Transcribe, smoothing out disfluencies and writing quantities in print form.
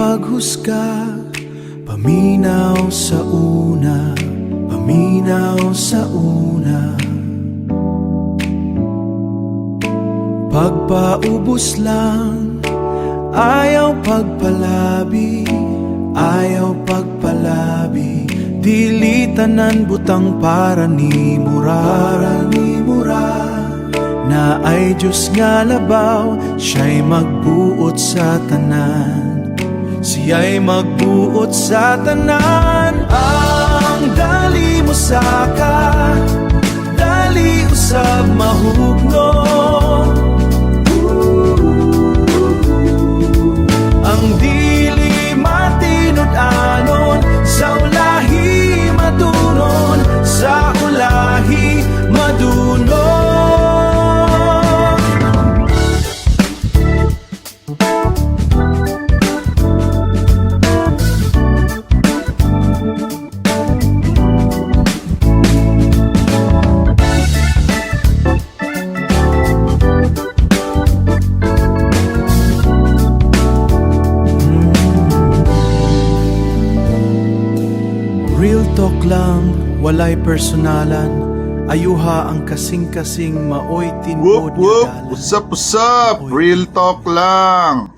paghusga, paminaw sa una, paminaw sa una. Pagpaubos lang, ayaw pagpalabi, ayaw pagpalabi. Dilitanan butang para ni mura, na ay Diyos nga labaw, siya'y magbuot sa tanan, siya'y magbuot sa tanan. Ang dali mo saka, dali usab mahugno. Ang dili matinud-anon, sa ulahi madunon, sa ulahi madunon. Real talk lang, walay personalan. Ayuha ang kasing-kasing maoy tinod Whoop whoop, what's up, what's up? Real talk lang.